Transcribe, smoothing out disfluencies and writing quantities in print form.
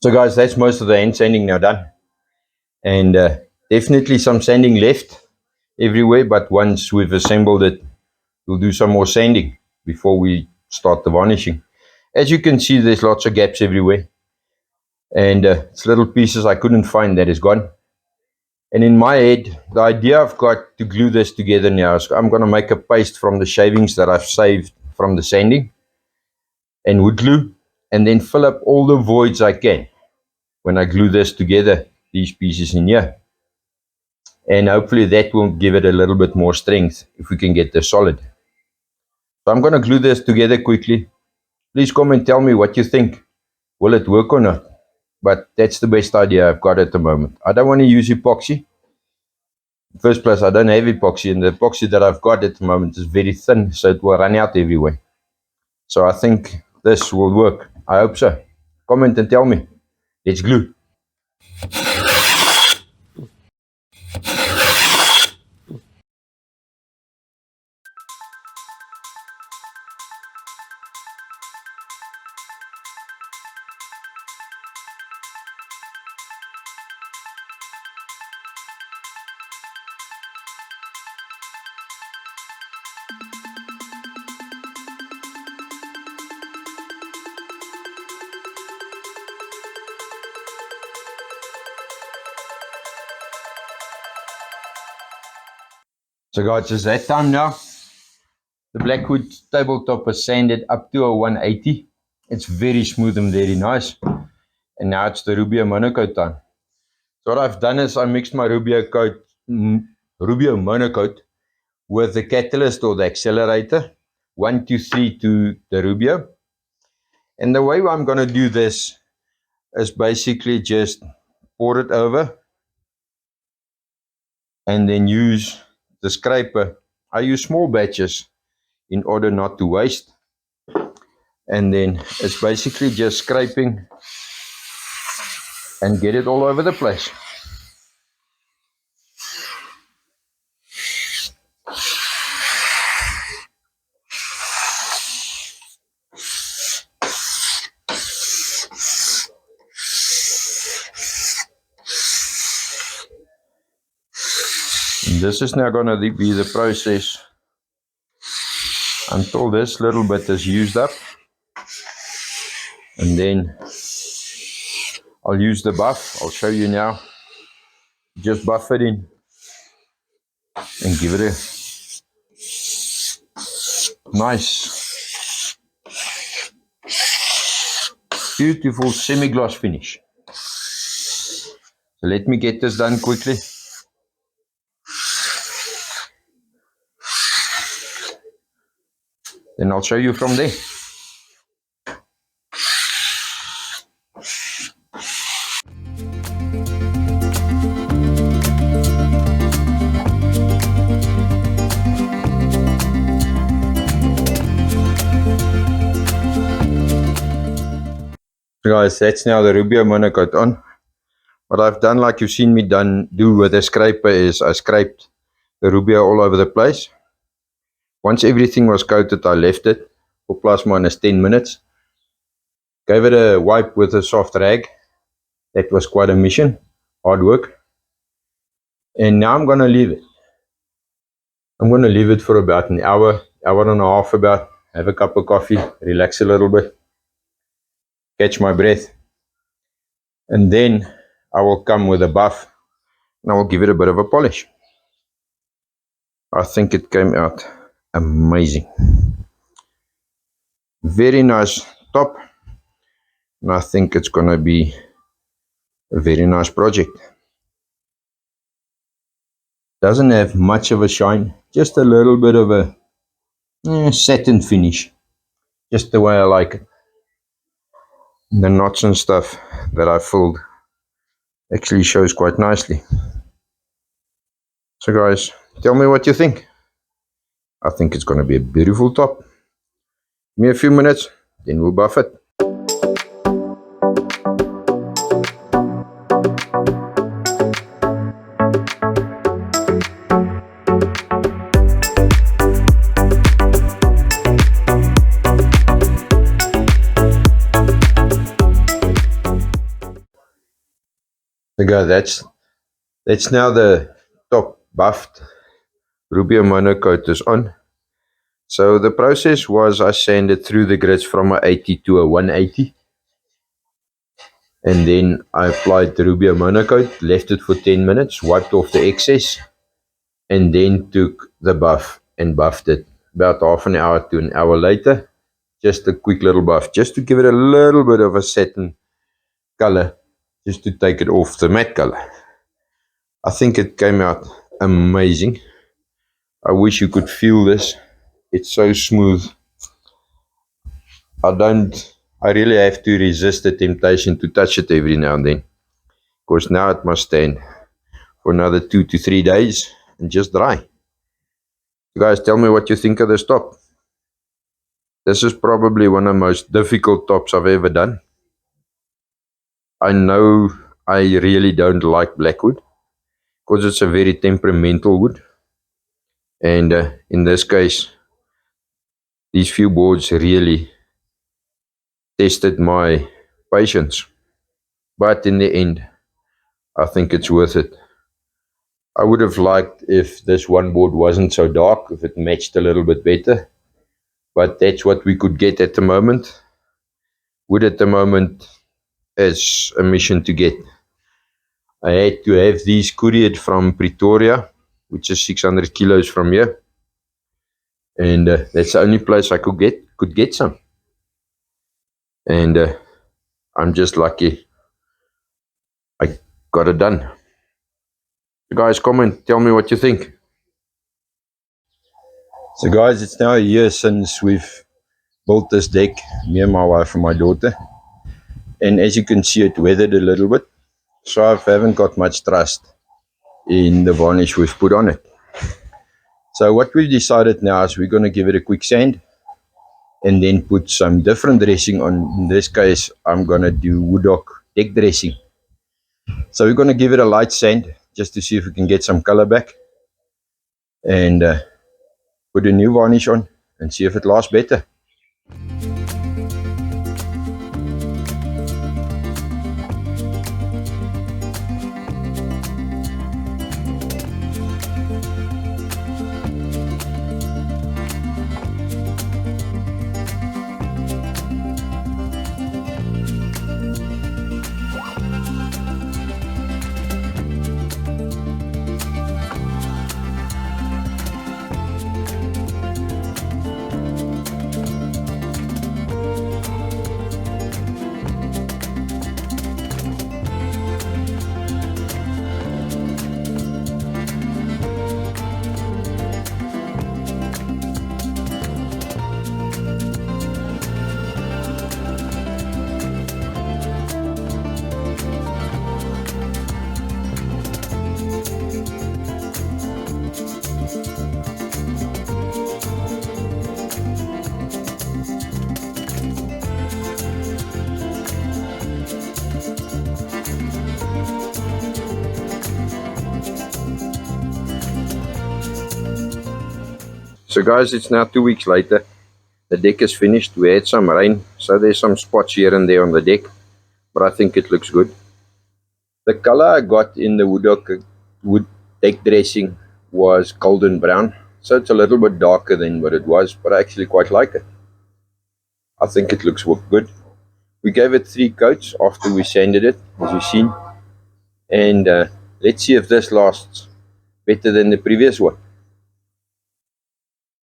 So guys, that's most of the hand sanding now done. And definitely some sanding left everywhere, but once we've assembled it, we'll do some more sanding before we start the varnishing. As you can see, there's lots of gaps everywhere. And it's little pieces I couldn't find that is gone. And in my head, the idea I've got to glue this together now is I'm going to make a paste from the shavings that I've saved from the sanding and wood glue, and then fill up all the voids I can when I glue this together, these pieces in here. And hopefully that will give it a little bit more strength if we can get this solid. So I'm going to glue this together quickly. Please come and tell me what you think. Will it work or not? But that's the best idea I've got at the moment. I don't want to use epoxy. First place, I don't have epoxy, and the epoxy that I've got at the moment is very thin, so it will run out everywhere. So I think this will work. I hope so. Comment and tell me. Let's glue. So guys, it's that time now. The Blackwood tabletop is sanded up to a 180. It's very smooth and very nice. And now it's the Rubio monocoat time. So what I've done is I mixed my Rubio monocoat with the catalyst or the accelerator, 123 to the Rubio. And the way I'm going to do this is basically just pour it over and then use the scraper. I use small batches in order not to waste. And then it's basically just scraping and get it all over the place. And this is now going to be the process until this little bit is used up. And then I'll use the buff. I'll show you now. Just buff it in and give it a nice, beautiful semi-gloss finish. So let me get this done quickly. Then I'll show you from there. Guys, that's now the Rubio monocoat on. What I've done, like you've seen me do with the scraper, is I scraped the Rubio all over the place. Once everything was coated, I left it for plus minus 10 minutes. Gave it a wipe with a soft rag. That was quite a mission, hard work. And now I'm going to leave it. I'm going to leave it for about an hour, hour and a half about. Have a cup of coffee, relax a little bit, catch my breath. And then I will come with a buff and I will give it a bit of a polish. I think it came out amazing. Very nice top. And I think it's going to be a very nice project. Doesn't have much of a shine, just a little bit of a satin finish, just the way I like it. The knots and stuff that I filled actually shows quite nicely. So guys, tell me what you think. I think it's going to be a beautiful top. Give me a few minutes, then we'll buff it. Okay, that's now the top buffed Rubio monocoat is on. So the process was I sanded through the grids from a 80 to a 180. And then I applied the Rubio monocoat, left it for 10 minutes, wiped off the excess, and then took the buff and buffed it about half an hour to an hour later. Just a quick little buff, just to give it a little bit of a satin color, just to take it off the matte color. I think it came out amazing. I wish you could feel this. It's so smooth. I really have to resist the temptation to touch it every now and then, because now it must stand for another 2 to 3 days and just dry. You guys, tell me what you think of this top. This is probably one of the most difficult tops I've ever done. I know I really don't like blackwood because it's a very temperamental wood, and in this case these few boards really tested my patience, but in the end I think it's worth it. I would have liked if this one board wasn't so dark, if it matched a little bit better, but that's what we could get at the moment. Wood at the moment is a mission to get. I had to have these couriered from Pretoria, which is 600 kilos from here, and that's the only place I could get some. And I'm just lucky I got it done. So guys, comment, tell me what you think. So guys, it's now a year since we've built this deck, me and my wife and my daughter, and as you can see, it weathered a little bit, so I haven't got much trust in the varnish we've put on it. So what we've decided now is we're going to give it a quick sand and then put some different dressing on. In this case, I'm going to do wood oak deck dressing. So we're going to give it a light sand just to see if we can get some color back, and put a new varnish on and see if it lasts better. So guys, it's now 2 weeks later. The deck is finished. We had some rain, so there's some spots here and there on the deck, but I think it looks good. The color I got in the wood deck dressing was golden brown, so it's a little bit darker than what it was, but I actually quite like it. I think it looks good. We gave it 3 coats after we sanded it, as you've seen, and let's see if this lasts better than the previous one.